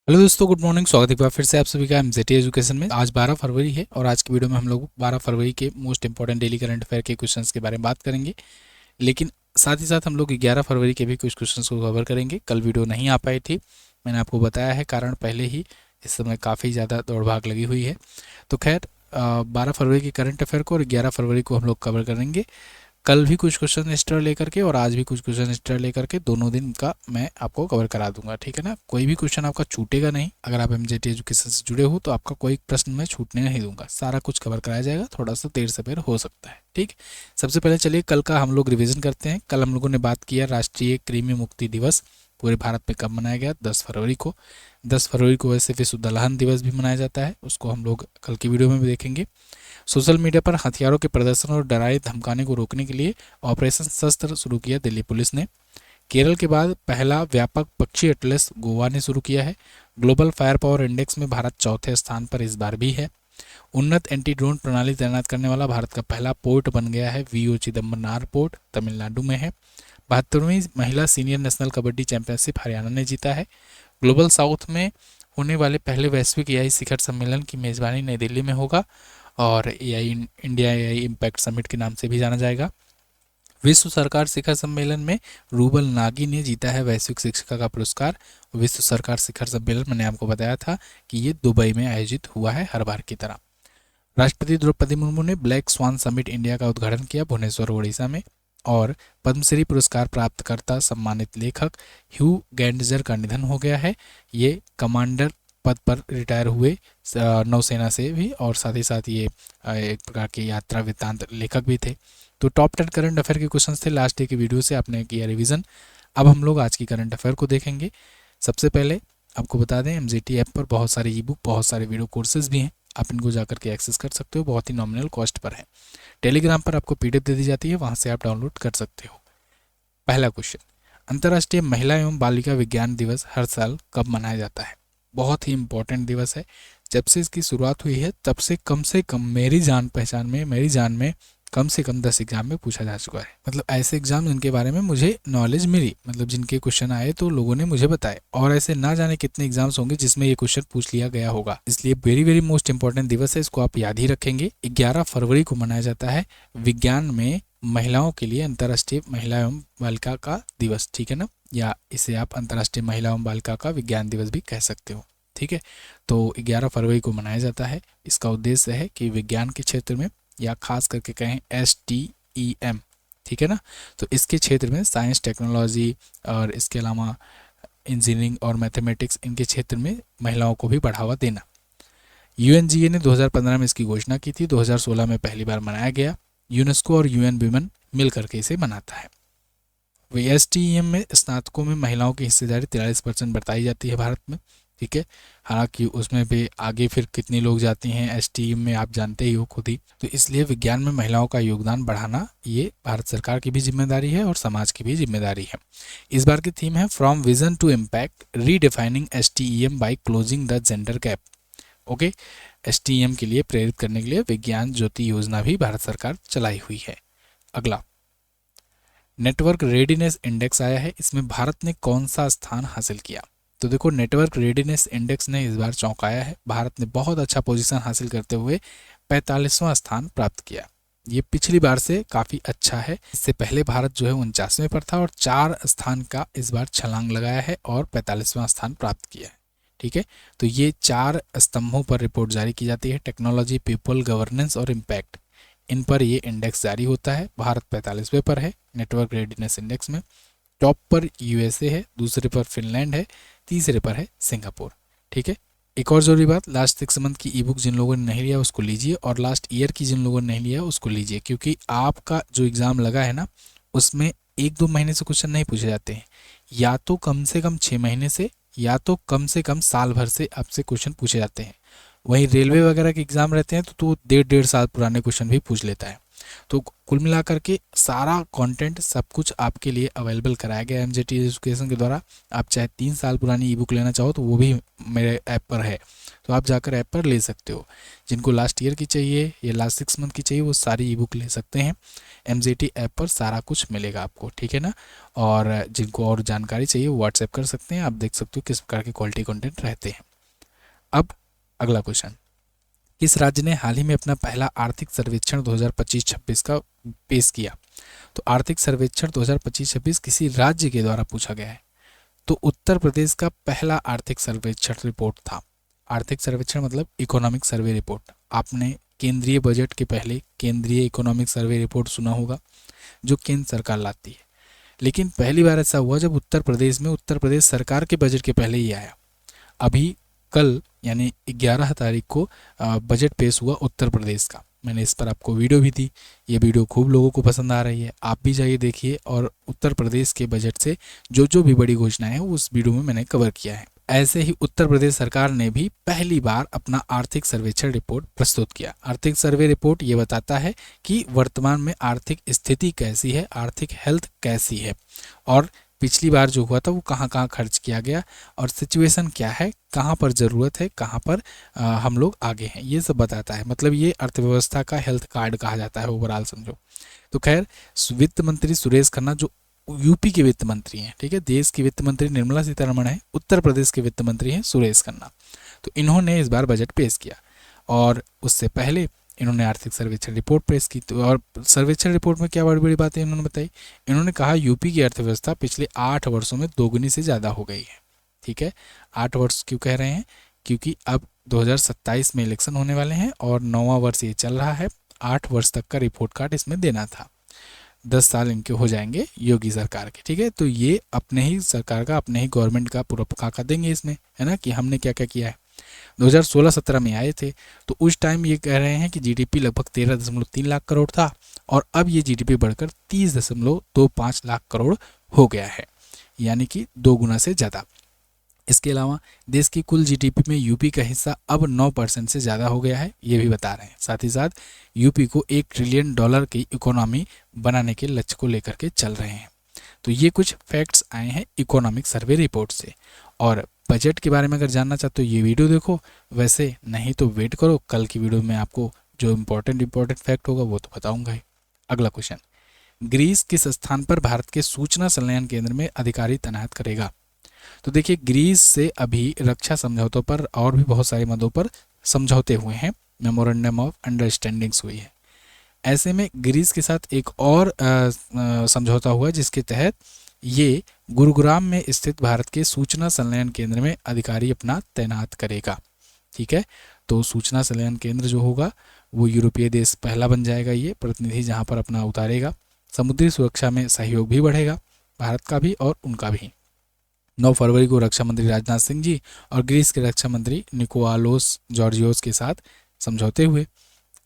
Hello दोस्तों, good morning. स्वागत है एक बार फिर से आप सभी का एमजेटी एजुकेशन में। आज 12 फरवरी है और आज की वीडियो में हम लोग 12 फरवरी के most important daily current affair के क्वेश्चंस के बारे में बात करेंगे। लेकिन साथ ही साथ हम लोग 11 फरवरी के भी कुछ क्वेश्चंस को कवर करेंगे। कल वीडियो नहीं आ पाई थी, मैंने आपको बताया है कारण पहले ही। इस समय काफ़ी ज़्यादा दौड़ भाग लगी हुई है। तो खैर 12 फरवरी के करंट अफेयर को और 11 फरवरी को हम लोग कवर करेंगे। कल भी कुछ क्वेश्चन एक्स्ट्रा लेकर के और आज भी कुछ क्वेश्चन एक्स्ट्रा लेकर के दोनों दिन का मैं आपको कवर करा दूंगा, ठीक है ना। कोई भी क्वेश्चन आपका छूटेगा नहीं। अगर आप एमजेटी एजुकेशन से जुड़े हो तो आपका कोई प्रश्न मैं छूटने नहीं दूंगा, सारा कुछ कवर कराया जाएगा। थोड़ा सा देर से बेर हो सकता है, ठीक। सबसे पहले चलिए कल का हम लोग रिविजन करते हैं। कल हम लोगों ने बात किया राष्ट्रीय कृमि मुक्ति दिवस पूरे भारत में कब मनाया गया, 10 फरवरी को। 10 फरवरी को वैसे विश्व दलहन दिवस भी मनाया जाता है, उसको हम लोग कल की वीडियो में भी देखेंगे। सोशल मीडिया पर हथियारों के प्रदर्शन और डराए धमकाने को रोकने के लिए ऑपरेशन शस्त्र शुरू किया दिल्ली पुलिस ने। केरल के बाद पहला व्यापक पक्षी एटलस गोवा ने शुरू किया है। ग्लोबल फायर पावर इंडेक्स में भारत चौथे स्थान पर इस बार भी है। उन्नत एंटी ड्रोन प्रणाली तैनात करने वाला भारत का पहला पोर्ट बन गया है। वीओ चिदम्बरनार पोर्ट तमिलनाडु में है। 72वीं महिला senior national kabaddi championship Haryana ने जीता है। ग्लोबल साउथ में होने वाले पहले वैश्विक एआई शिखर सम्मेलन की मेजबानी नई दिल्ली में होगा और AI India AI impact summit के नाम से भी जाना जाएगा। विश्व सरकार शिखर सम्मेलन में रूबल नागी ने जीता है वैश्विक शिक्षा का पुरस्कार। विश्व सरकार शिखर सम्मेलन मैंने आपको बताया था कि ये दुबई में आयोजित हुआ है हर बार की तरह। राष्ट्रपति द्रौपदी मुर्मू ने ब्लैक स्वान समिट इंडिया का उद्घाटन किया भुवनेश्वर ओडिशा में। और पद्मश्री पुरस्कार प्राप्तकर्ता सम्मानित लेखक ह्यू गैंडजर का निधन हो गया है। ये कमांडर पद पर रिटायर हुए नौसेना से भी, और साथ ही साथ ये एक प्रकार के यात्रा वृत्तांत लेखक भी थे। तो टॉप 10 करंट अफेयर के क्वेश्चन थे लास्ट डे की वीडियो से, आपने किया रिवीजन। अब हम लोग आज की करंट अफेयर को देखेंगे। सबसे पहले आपको बता दें, एमजेटी ऐप पर बहुत सारे ई बुक, बहुत सारे वीडियो कोर्सेज भी हैं, आप इनको जाकर के एक्सेस कर सकते हो, बहुत ही नॉमिनल कॉस्ट पर है। टेलीग्राम पर आपको पीडीएफ दे दी जाती है, वहाँ से आप डाउनलोड कर सकते हो। पहला क्वेश्चन, अंतर्राष्ट्रीय महिला एवं बालिका विज्ञान दिवस हर साल कब मनाया जाता है? बहुत ही इंपॉर्टेंट दिवस है। जब से इसकी शुरुआत हुई है तब से कम मेरी जान पहचान में, मेरी जान में कम से कम 10 एग्जाम में पूछा जा चुका है। मतलब ऐसे एग्जाम जिनके बारे में मुझे नॉलेज मिली, मतलब जिनके क्वेश्चन आए तो लोगों ने मुझे बताए, और ऐसे ना जाने कितने एग्जाम्स होंगे जिसमें ये क्वेश्चन पूछ लिया गया होगा। इसलिए वेरी वेरी मोस्ट इंपॉर्टेंट दिवस है, इसको आप याद ही रखेंगे। 11 फरवरी को मनाया जाता है विज्ञान में महिलाओं के लिए अंतर्राष्ट्रीय महिला एवं बालिका का दिवस, ठीक है ना। या इसे आप अंतर्राष्ट्रीय महिला एवं बालिका का विज्ञान दिवस भी कह सकते हो, ठीक है। तो 11 फरवरी को मनाया जाता है। इसका उद्देश्य है कि विज्ञान के क्षेत्र में, या खास करके कहें STEM, ठीक है ना, तो इसके क्षेत्र में साइंस टेक्नोलॉजी और इसके अलावा इंजीनियरिंग और मैथमेटिक्स, इनके क्षेत्र में महिलाओं को भी बढ़ावा देना। UNGA ने 2015 में इसकी घोषणा की थी, 2016 में पहली बार मनाया गया। यूनेस्को और UN विमेन मिल करके इसे मनाता है। STEM में स्नातकों में महिलाओं की हिस्सेदारी 43% बताई जाती है भारत में, ठीक है। हालांकि उसमें भी आगे फिर कितनी लोग जाती हैं STEM में, आप जानते ही हो खुद ही। तो इसलिए विज्ञान में महिलाओं का योगदान बढ़ाना ये भारत सरकार की भी जिम्मेदारी है और समाज की भी जिम्मेदारी है। इस बार की थीम है from vision to impact, redefining STEM by closing the gender gap. Okay, STEM के लिए प्रेरित करने के लिए विज्ञान ज्योति योजना भी भारत सरकार चलाई हुई है। अगला, नेटवर्क रेडीनेस इंडेक्स आया है, इसमें भारत ने कौन सा स्थान हासिल किया? तो देखो, नेटवर्क रेडीनेस इंडेक्स ने इस बार चौंकाया है। भारत ने बहुत अच्छा पोजीशन हासिल करते हुए 45वां स्थान प्राप्त किया। ये पिछली बार से काफ़ी अच्छा है। इससे पहले भारत जो है 49वें पर था और 4 स्थान का इस बार छलांग लगाया है और 45वां स्थान प्राप्त किया है, ठीक है। तो ये 4 स्तंभों पर रिपोर्ट जारी की जाती है, टेक्नोलॉजी, पीपल, गवर्नेंस और इम्पैक्ट। इन पर ये इंडेक्स जारी होता है। भारत 45वें पर है नेटवर्क रेडीनेस इंडेक्स में। टॉप पर USA है, दूसरे पर फिनलैंड है, तीसरे पर है सिंगापुर, ठीक है। एक और जरूरी बात, लास्ट 6 मंथ की ई बुक जिन लोगों ने नहीं लिया उसको लीजिए, और लास्ट ईयर की जिन लोगों ने नहीं लिया उसको लीजिए, क्योंकि आपका जो एग्ज़ाम लगा है ना, उसमें 1-2 महीने से क्वेश्चन नहीं पूछे जाते हैं, या तो कम से कम 6 महीने से, या तो कम से कम साल भर से आपसे क्वेश्चन पूछे जाते हैं। वहीं रेलवे वगैरह के एग्जाम रहते हैं तो 1.5 साल पुराने क्वेश्चन भी पूछ लेता है। तो कुल मिलाकर के सारा कंटेंट सब कुछ आपके लिए अवेलेबल कराया गया एमजेटी एजुकेशन के द्वारा। आप चाहे 3 साल पुरानी ई बुक लेना चाहो तो वो भी मेरे ऐप पर है, तो आप जाकर ऐप पर ले सकते हो। जिनको लास्ट ईयर की चाहिए या लास्ट 6 मंथ की चाहिए वो सारी ई बुक ले सकते हैं। एमजेटी ऐप पर सारा कुछ मिलेगा आपको, ठीक है ना। और जिनको और जानकारी चाहिए वो व्हाट्सएप कर सकते हैं। आप देख सकते हो किस प्रकार के क्वालिटी कंटेंट रहते हैं। अब अगला क्वेश्चन, किस राज्य ने हाल ही में अपना पहला आर्थिक सर्वेक्षण 2025-26 का पेश किया? तो आर्थिक सर्वेक्षण 2025-26 किसी राज्य के द्वारा पूछा गया है। तो उत्तर प्रदेश का पहला आर्थिक सर्वेक्षण रिपोर्ट था। आर्थिक सर्वेक्षण मतलब इकोनॉमिक सर्वे रिपोर्ट। आपने केंद्रीय बजट के पहले केंद्रीय इकोनॉमिक सर्वे रिपोर्ट सुना होगा, जो केंद्र सरकार लाती है। लेकिन पहली बार ऐसा हुआ जब उत्तर प्रदेश में उत्तर प्रदेश सरकार के बजट के पहले ही आया। अभी कल यानी 11 तारीख को बजट पेश हुआ उत्तर प्रदेश का। मैंने इस पर आपको वीडियो भी दी। ये वीडियो खूब लोगों को पसंद आ रही है, आप भी जाइए देखिए। और उत्तर प्रदेश के बजट से जो भी बड़ी घोषणाएं हैं उस वीडियो में मैंने कवर किया है। ऐसे ही उत्तर प्रदेश सरकार ने भी पहली बार अपना आर्थिक सर्वेक्षण रिपोर्ट प्रस्तुत किया। आर्थिक सर्वे रिपोर्ट ये बताता है कि वर्तमान में आर्थिक स्थिति कैसी है, आर्थिक हेल्थ कैसी है, और पिछली बार जो हुआ था वो कहाँ कहाँ खर्च किया गया, और सिचुएशन क्या है, कहाँ पर ज़रूरत है, कहाँ पर हम लोग आगे हैं, ये सब बताता है। मतलब ये अर्थव्यवस्था का हेल्थ कार्ड कहा जाता है ओवरऑल, समझो। तो खैर, वित्त मंत्री सुरेश खन्ना जो यूपी के वित्त मंत्री हैं, ठीक है, देश की वित्त मंत्री निर्मला सीतारमण है, उत्तर प्रदेश के वित्त मंत्री हैं सुरेश खन्ना। तो इन्होंने इस बार बजट पेश किया, और उससे पहले इन्होंने आर्थिक सर्वेक्षण रिपोर्ट पेश की। तो और सर्वेक्षण रिपोर्ट में क्या बड़ी बड़ी बातें इन्होंने बताई। इन्होंने कहा यूपी की अर्थव्यवस्था पिछले 8 वर्षों में दोगुनी से ज़्यादा हो गई है। ठीक है, 8 वर्ष क्यों कह रहे हैं, क्योंकि अब 2027 में इलेक्शन होने वाले हैं और 9वां वर्ष ये चल रहा है। 8 वर्ष तक का रिपोर्ट कार्ड इसमें देना था। 10 साल इनके हो जाएंगे योगी सरकार के, ठीक है। तो ये अपने ही सरकार का, अपने ही गवर्नमेंट का पूरा खाका देंगे इसमें, है ना, कि हमने क्या क्या किया है। 2016-17 में आए थे तो उस टाइम ये कह रहे हैं कि जीडीपी लगभग 13.3 लाख करोड़ था, और अब ये जीडीपी बढ़कर 30.25 लाख करोड़ हो गया है, यानी कि 2 गुना से ज़्यादा। इसके अलावा देश की कुल जीडीपी में यूपी का हिस्सा अब 9% से ज़्यादा हो गया है, ये भी बता रहे हैं। साथ ही साथ यूपी को $1 ट्रिलियन की इकोनॉमी बनाने के लक्ष्य को लेकर के चल रहे हैं। तो ये कुछ फैक्ट्स आए हैं इकोनॉमिक सर्वे रिपोर्ट से। और बजट के बारे में अगर जानना चाहते हो ये वीडियो देखो, वैसे नहीं तो वेट करो, कल की वीडियो में आपको जो इम्पोर्टेंट फैक्ट होगा वो तो बताऊंगा ही। अगला क्वेश्चन, ग्रीस किस स्थान पर भारत के सूचना संलयन केंद्र में अधिकारी तैनात करेगा? तो देखिए, ग्रीस से अभी रक्षा समझौतों पर और भी बहुत सारे मदों पर समझौते हुए हैं, मेमोरेंडम ऑफ अंडरस्टैंडिंग्स हुई है। ऐसे में ग्रीस के साथ एक और समझौता हुआ जिसके तहत ये गुरुग्राम में स्थित भारत के सूचना संलयन केंद्र में अधिकारी अपना तैनात करेगा। ठीक है, तो सूचना संलयन केंद्र जो होगा वो यूरोपीय देश पहला बन जाएगा, ये प्रतिनिधि जहाँ पर अपना उतारेगा। समुद्री सुरक्षा में सहयोग भी बढ़ेगा, भारत का भी और उनका भी। 9 फरवरी को रक्षा मंत्री राजनाथ सिंह जी और ग्रीस के रक्षा मंत्री निकोलास जॉर्जियोस के साथ समझौते हुए।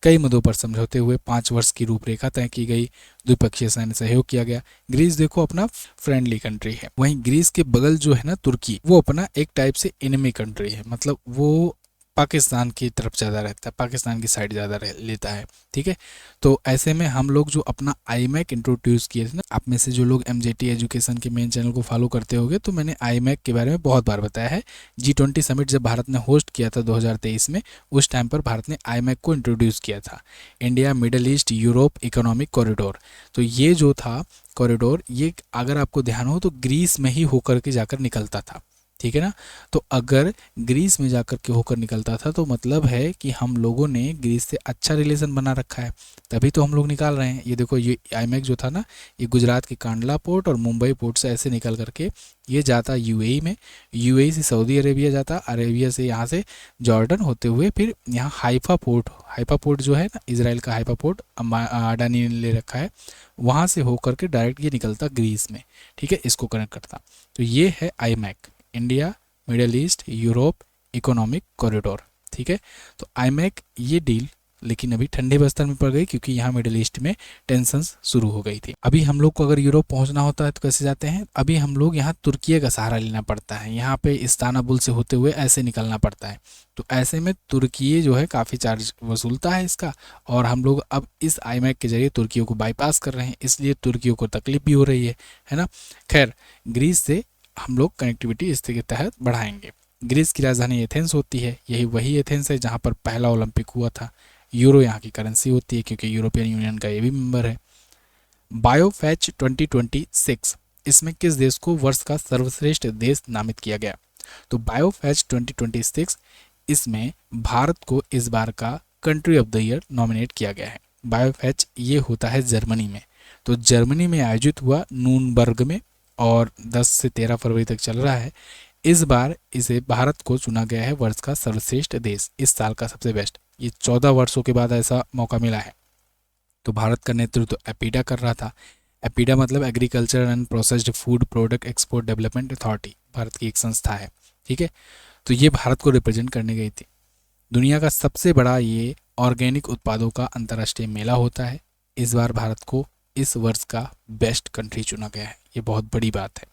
कई मुद्दों पर समझौते हुए 5 वर्ष की रूपरेखा तय की गई, द्विपक्षीय सैन्य सहयोग किया गया। ग्रीस देखो अपना फ्रेंडली कंट्री है, वहीं ग्रीस के बगल जो है ना तुर्की, वो अपना एक टाइप से एनिमी कंट्री है, मतलब वो पाकिस्तान की तरफ ज़्यादा रहता है, पाकिस्तान की साइड ज़्यादा लेता है। ठीक है, तो ऐसे में हम लोग जो अपना आईमैक इंट्रोड्यूस किए थे ना, आप में से जो लोग एमजेटी एजुकेशन के मेन चैनल को फॉलो करते होंगे, तो मैंने आईमैक के बारे में बहुत बार बताया है। G20 समिट जब भारत ने होस्ट किया था 2023 में, उस टाइम पर भारत ने आईमैक को इंट्रोड्यूस किया था, India middle east Europe economic corridor. तो ये जो था कॉरिडोर, ये अगर आपको ध्यान हो तो ग्रीस में ही होकर के जाकर निकलता था। ठीक है ना, तो अगर ग्रीस में जाकर के होकर निकलता था तो मतलब है कि हम लोगों ने ग्रीस से अच्छा रिलेशन बना रखा है, तभी तो हम लोग निकाल रहे हैं। ये देखो, ये आईमैक जो था ना, ये गुजरात के कांडला पोर्ट और मुंबई पोर्ट से ऐसे निकल करके ये जाता यूएई में, यूएई से सऊदी अरेबिया जाता, अरेबिया से यहाँ से जॉर्डन होते हुए फिर यहाँ हाइफा पोर्ट जो है ना, इसराइल का हाइफा पोर्ट अडानी ने ले रखा है, वहाँ से होकर के डायरेक्ट ये निकलता ग्रीस में। ठीक है, इसको कनेक्ट करता। तो ये है iMac, India middle east Europe economic corridor. ठीक है, तो आईमैक ये डील लेकिन अभी ठंडे बस्तर में पड़ गई क्योंकि यहाँ मिडिल ईस्ट में टेंशंस शुरू हो गई थी। अभी हम लोग को अगर यूरोप पहुंचना होता है तो कैसे जाते हैं, अभी हम लोग यहाँ तुर्की का सहारा लेना पड़ता है, यहाँ पे इस्तांबुल से होते हुए ऐसे निकलना पड़ता है। तो ऐसे में तुर्की जो है काफ़ी चार्ज वसूलता है इसका, और हम लोग अब इस आईमैक के जरिए तुर्की को बाईपास कर रहे हैं, इसलिए तुर्की को तकलीफ भी हो रही है ना। खैर, ग्रीस से हम लोग कनेक्टिविटी इसके तहत बढ़ाएंगे। ग्रीस की राजधानी एथेंस होती है, यही वही एथेंस है जहाँ पर पहला ओलंपिक हुआ था। यूरो यहाँ की करेंसी होती है क्योंकि यूरोपियन यूनियन का ये भी मेंबर है। बायोफैच 2026, इसमें किस देश को वर्ष का सर्वश्रेष्ठ देश नामित किया गया? तो बायोफैच 2026 इसमें भारत को इस बार का country of the year nominate किया गया है। बायोफैच ये होता है जर्मनी में, तो जर्मनी में आयोजित हुआ नूनबर्ग में, और 10 से 13 फरवरी तक चल रहा है। इस बार इसे भारत को चुना गया है वर्ष का सर्वश्रेष्ठ देश, इस साल का सबसे बेस्ट। ये 14 वर्षों के बाद ऐसा मौका मिला है। तो भारत का नेतृत्व एपीडा कर रहा था। एपीडा मतलब agriculture and processed food product export development authority, Bharat की एक संस्था है, ठीक है। तो ये भारत को रिप्रेजेंट करने गई थी। दुनिया का सबसे बड़ा ये ऑर्गेनिक उत्पादों का अंतर्राष्ट्रीय मेला होता है। इस बार भारत को इस वर्ष का बेस्ट कंट्री चुना गया है, ये बहुत बड़ी बात है।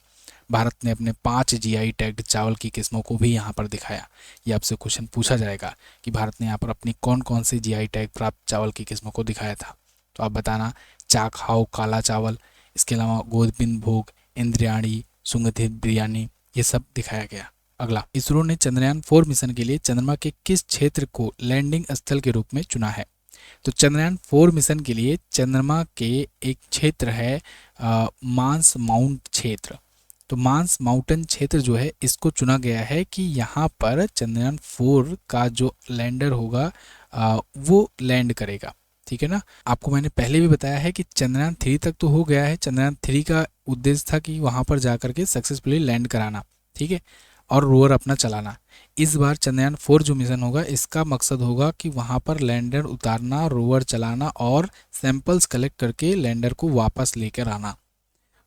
भारत ने अपने 5 जीआई टैग्ड चावल की किस्मों को भी यहाँ पर दिखाया। ये आपसे क्वेश्चन पूछा जाएगा कि भारत ने यहाँ पर अपनी कौन कौन सी जीआई टैग प्राप्त चावल की किस्मों को दिखाया था, तो आप बताना। चाखाओ काला चावल, इसके अलावा गोविंद भोग, इंद्रियाणी, सुगंधित बिरयानी, ये सब दिखाया गया। अगला, इसरो ने चंद्रयान 4 मिशन के लिए चंद्रमा के किस क्षेत्र को लैंडिंग स्थल के रूप में चुना है? तो चंद्रयान 4 मिशन के लिए चंद्रमा के एक क्षेत्र है मांस माउंट क्षेत्र। तो मांस माउंटेन क्षेत्र जो है इसको चुना गया है कि यहाँ पर चंद्रयान 4 का जो लैंडर होगा वो लैंड करेगा, ठीक है ना। आपको मैंने पहले भी बताया है कि चंद्रयान 3 तक तो हो गया है। चंद्रयान 3 का उद्देश्य था कि वहाँ पर जाकर के सक्सेसफुली लैंड कराना, ठीक है, और रोवर अपना चलाना। इस बार चंद्रयान 4 जो मिशन होगा इसका मकसद होगा कि वहाँ पर लैंडर उतारना, रोवर चलाना और सैंपल्स कलेक्ट करके लैंडर को वापस लेकर आना।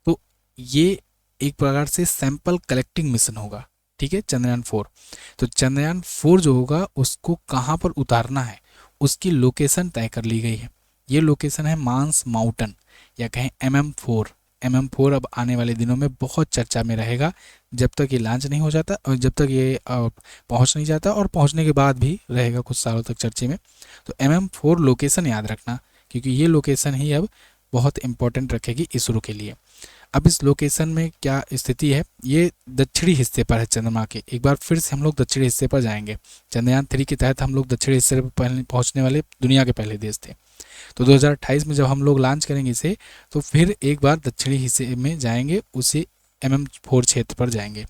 तो ये एक प्रकार से सैंपल कलेक्टिंग मिशन होगा, ठीक है, चंद्रयान 4। तो चंद्रयान 4 जो होगा उसको कहाँ पर उतारना है उसकी लोकेशन तय कर ली गई है। ये लोकेशन है मांस माउंटेन, या कहें MM4। MM4 अब आने वाले दिनों में बहुत चर्चा में रहेगा, जब तक ये लॉन्च नहीं हो जाता और जब तक ये पहुंच नहीं जाता, और पहुंचने के बाद भी रहेगा कुछ सालों तक चर्चे में। तो MM4 लोकेशन याद रखना, क्योंकि ये लोकेशन ही अब बहुत इंपॉर्टेंट रखेगी इसरो के लिए। अब इस लोकेशन में क्या स्थिति है, ये दक्षिणी हिस्से पर है चंद्रमा के। एक बार फिर से हम लोग दक्षिणी हिस्से पर जाएंगे। चंद्रयान 3 के तहत हम लोग दक्षिणी हिस्से पर पहुंचने वाले दुनिया के पहले देश थे। तो 2028 में जब हम लोग लॉन्च करेंगे इसे, तो फिर एक बार दक्षिणी हिस्से में जाएंगे, उसे MM4 क्षेत्र पर जाएंगे।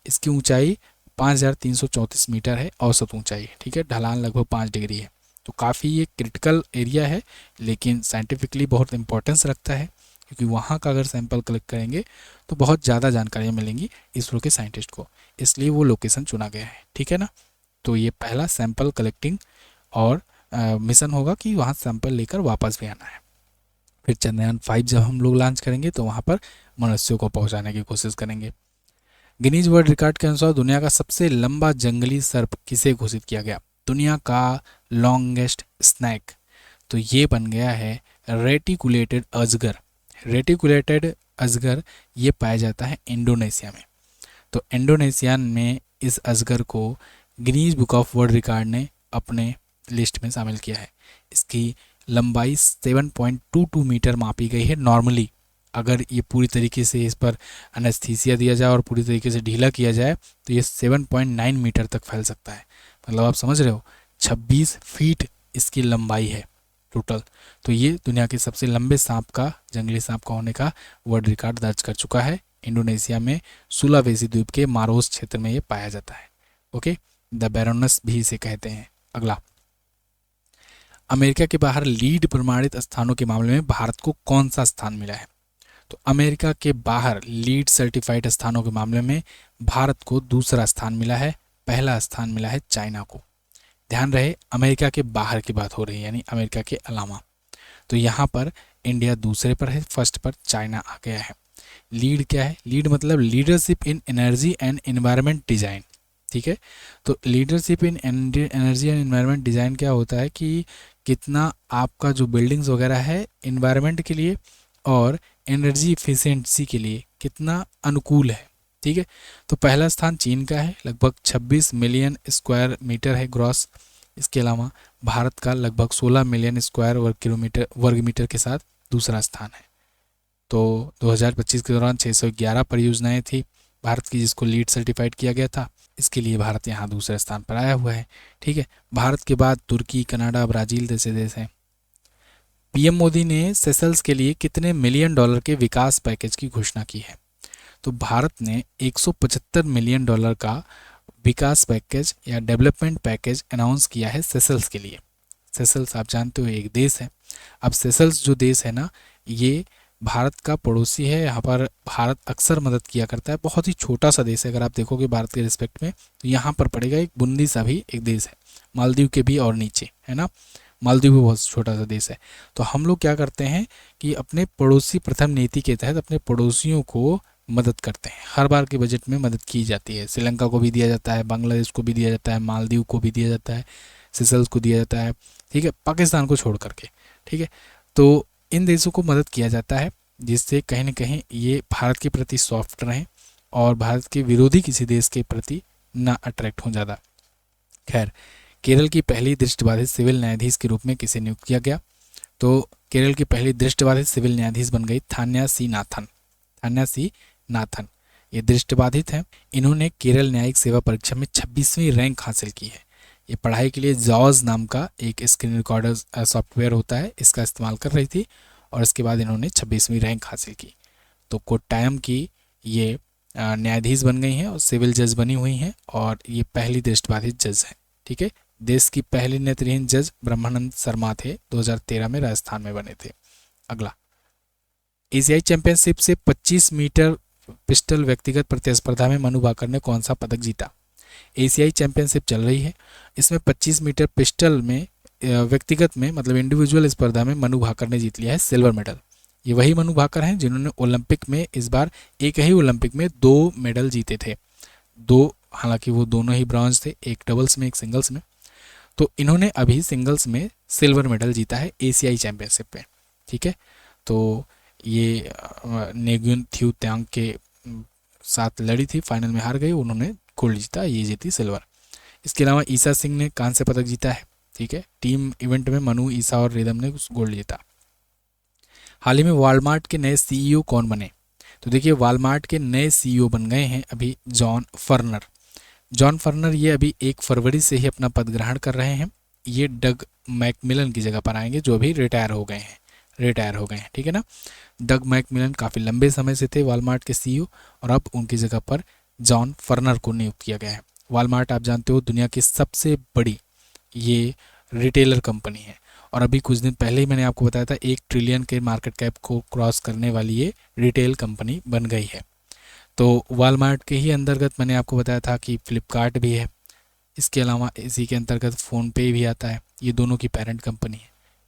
इसकी ऊंचाई 5334 मीटर है, औसत ऊंचाई, ठीक है। ढलान लगभग 5 डिग्री है। तो काफ़ी ये क्रिटिकल एरिया है, लेकिन साइंटिफिकली बहुत इंपॉर्टेंस रखता है, क्योंकि वहाँ का अगर सैंपल कलेक्ट करेंगे तो बहुत ज़्यादा जानकारियाँ मिलेंगी इसरो के साइंटिस्ट को, इसलिए वो लोकेशन चुना गया है, ठीक है ना। तो ये पहला सैंपल कलेक्टिंग और मिशन होगा कि वहाँ सैंपल लेकर वापस भी आना है। फिर चंद्रयान 5 जब हम लोग लॉन्च करेंगे तो वहाँ पर मनुष्यों को पहुँचाने की कोशिश करेंगे। गिनीज वर्ल्ड रिकॉर्ड के अनुसार दुनिया का सबसे लंबा जंगली सर्प किसे घोषित किया गया? दुनिया का लॉन्गेस्ट स्नैक, तो ये बन गया है रेटिकुलेटेड अजगर। रेटिकुलेटेड अजगर ये पाया जाता है इंडोनेशिया में। तो इंडोनेशिया में इस अजगर को Guinness book of world record ने अपने लिस्ट में शामिल किया है। इसकी लंबाई 7.22 मीटर मापी गई है नॉर्मली। अगर ये पूरी तरीके से इस पर एनेस्थीसिया दिया जाए और पूरी तरीके से ढीला किया जाए तो ये 7.9 मीटर तक फैल सकता है। मतलब आप समझ रहे हो, 26 फीट इसकी लंबाई है टोटल। तो ये दुनिया के सबसे लंबे सांप का, जंगली सांप का होने का वर्ल्ड रिकॉर्ड दर्ज कर चुका है। इंडोनेशिया में सुलावेसी द्वीप के मारोस क्षेत्र में ये पाया जाता है। ओके, द बैरोनस भी इसे कहते हैं। अगला, अमेरिका के बाहर लीड प्रमाणित स्थानों के मामले में भारत को कौन सा स्थान मिला है? तो अमेरिका के बाहर लीड सर्टिफाइड स्थानों के मामले में भारत को दूसरा स्थान मिला है, पहला स्थान मिला है चाइना को। ध्यान रहे, अमेरिका के बाहर की बात हो रही है, यानी अमेरिका के अलावा। तो यहाँ पर इंडिया दूसरे पर है, फर्स्ट पर चाइना आ गया है। लीड क्या है? लीड मतलब leadership in energy and environment design. ठीक है। तो leadership in energy and environment design क्या होता है कि कितना आपका जो बिल्डिंग्स वगैरह है इन्वायरमेंट के लिए और एनर्जी इफिशिएंसी के लिए कितना अनुकूल है। ठीक है। तो पहला स्थान चीन का है, लगभग 26 मिलियन स्क्वायर मीटर है ग्रॉस। इसके अलावा भारत का लगभग 16 मिलियन स्क्वायर वर्ग मीटर के साथ दूसरा स्थान है। तो 2025 के दौरान 611 परियोजनाएं थी भारत की, जिसको लीड सर्टिफाइड किया गया था। इसके लिए भारत यहाँ दूसरे स्थान पर आया हुआ है। ठीक है। भारत के बाद तुर्की, कनाडा, ब्राज़ील जैसे देश हैं। पीएम मोदी ने सेशल्स के लिए कितने मिलियन डॉलर के विकास पैकेज की घोषणा की है? तो भारत ने 175 मिलियन डॉलर का विकास पैकेज या डेवलपमेंट पैकेज अनाउंस किया है सेशल्स के लिए। सेशल्स आप जानते हो एक देश है। अब सेशल्स जो देश है ना, ये भारत का पड़ोसी है। यहाँ पर भारत अक्सर मदद किया करता है। बहुत ही छोटा सा देश है, अगर आप देखोगे भारत के रिस्पेक्ट में तो यहाँ पर पड़ेगा एक बूंदी सा भी एक देश है, मालदीव के भी और नीचे है ना। मालदीव भी बहुत छोटा सा देश है। तो हम लोग क्या करते हैं कि अपने पड़ोसी प्रथम नीति के तहत अपने पड़ोसियों को मदद करते हैं। हर बार के बजट में मदद की जाती है। श्रीलंका को भी दिया जाता है, बांग्लादेश को भी दिया जाता है, मालदीव को भी दिया जाता है, सेशल्स को दिया जाता है। ठीक है, पाकिस्तान को छोड़ करके। ठीक है। तो इन देशों को मदद किया जाता है जिससे कहीं ना कहीं ये भारत के प्रति सॉफ्ट रहें और भारत के विरोधी किसी देश के प्रति ना अट्रैक्ट हों ज़्यादा। खैर, केरल की पहली दृष्टिबाधित सिविल न्यायाधीश के रूप में किसे नियुक्त किया गया? तो केरल की पहली दृष्टिबाधित सिविल न्यायाधीश बन गई थान्या सी नाथन। थान्या सी नाथन ये दृष्टिबाधित हैं। इन्होंने केरल न्यायिक सेवा परीक्षा में 26वीं रैंक हासिल की है। ये पढ़ाई के लिए जॉज नाम का एक स्क्रीन रिकॉर्डर सॉफ्टवेयर होता है, इसका इस्तेमाल कर रही थी और इसके बाद इन्होंने 26वीं रैंक हासिल की। तो कोट्टायम की ये न्यायाधीश बन गई हैं और सिविल जज बनी हुई हैं और ये पहली दृष्टिबाधित जज हैं। ठीक है। देश की पहली नेत्रहीन जज ब्रह्मानंद शर्मा थे, 2013 में राजस्थान में बने थे। अगला, एशियाई चैंपियनशिप से 25 मीटर पिस्टल व्यक्तिगत प्रतिस्पर्धा में मनु भाकर ने कौन सा पदक जीता? एशियाई चैंपियनशिप चल रही है, इसमें 25 मीटर पिस्टल में व्यक्तिगत में मतलब इंडिविजुअल स्पर्धा में मनु भाकर ने जीत लिया है सिल्वर मेडल। ये वही मनु भाकर हैं जिन्होंने ओलंपिक में इस बार एक ही ओलंपिक में 2 मेडल जीते थे। 2, हालांकि वो दोनों ही ब्रॉन्ज थे, एक डबल्स में एक सिंगल्स में। तो इन्होंने अभी सिंगल्स में सिल्वर मेडल जीता है एशियाई चैंपियनशिप में। ठीक है। तो ये नेगुन थ्यू त्यांग के साथ लड़ी थी, फाइनल में हार गई, उन्होंने गोल्ड जीता, ये जीती सिल्वर। इसके अलावा ईसा सिंह ने कांस्य पदक जीता है। ठीक है। टीम इवेंट में मनु, ईसा और रिदम ने गोल्ड जीता। हाल ही में वॉलमार्ट के नए सीईओ कौन बने? तो देखिए, वॉलमार्ट के नए सीईओ बन गए हैं अभी जॉन फर्नर। जॉन फर्नर ये अभी 1 फरवरी से ही अपना पद ग्रहण कर रहे हैं। ये डग मैकमिलन की जगह पर आएंगे जो अभी रिटायर हो गए हैं। ठीक है ना। डग मैकमिलन काफ़ी लंबे समय से थे वॉलमार्ट के सीईओ और अब उनकी जगह पर जॉन फर्नर को नियुक्त किया गया है। वॉलमार्ट आप जानते हो दुनिया की सबसे बड़ी ये रिटेलर कंपनी है और अभी कुछ दिन पहले ही मैंने आपको बताया था 1 ट्रिलियन के मार्केट कैप को क्रॉस करने वाली ये रिटेल कंपनी बन गई है। तो वॉलमार्ट के ही अंतर्गत मैंने आपको बताया था कि फ्लिपकार्ट भी है। इसके अलावा इसी के अंतर्गत फ़ोनपे भी आता है। ये दोनों की पेरेंट कंपनी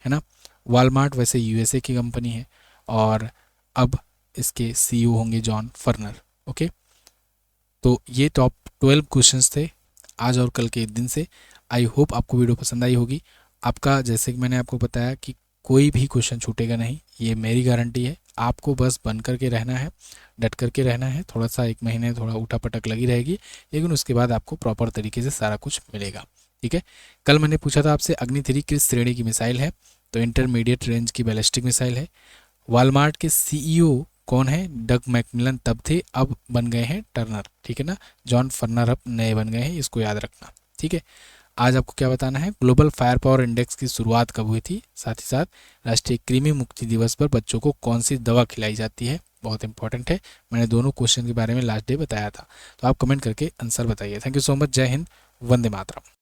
है ना। वॉलमार्ट वैसे यूएसए की कंपनी है और अब इसके सीईओ होंगे जॉन फर्नर। ओके। तो ये टॉप 12 क्वेश्चंस थे आज और कल के दिन से। आई होप आपको वीडियो पसंद आई होगी। आपका, जैसे कि मैंने आपको बताया कि कोई भी क्वेश्चन छूटेगा नहीं, ये मेरी गारंटी है। आपको बस बन करके रहना है, डट करके रहना है। थोड़ा सा 1 महीने थोड़ा उठा पटक लगी रहेगी, लेकिन उसके बाद आपको प्रॉपर तरीके से सारा कुछ मिलेगा। ठीक है। कल मैंने पूछा था आपसे अग्नि 3 किस श्रेणी की मिसाइल है? तो इंटरमीडिएट रेंज की बैलिस्टिक मिसाइल है। वॉलमार्ट के सीईओ कौन है? डग मैकमिलन तब थे, अब बन गए हैं टर्नर। ठीक है ना। जॉन फर्नर अब नए बन गए हैं, इसको याद रखना। ठीक है। आज आपको क्या बताना है? ग्लोबल फायर पावर इंडेक्स की शुरुआत कब हुई थी? साथ ही साथ राष्ट्रीय कृमि मुक्ति दिवस पर बच्चों को कौन सी दवा खिलाई जाती है? बहुत इंपॉर्टेंट है। मैंने दोनों क्वेश्चन के बारे में लास्ट डे बताया था, तो आप कमेंट करके आंसर बताइए। Thank you so much. जय हिंद, वंदे मातरम।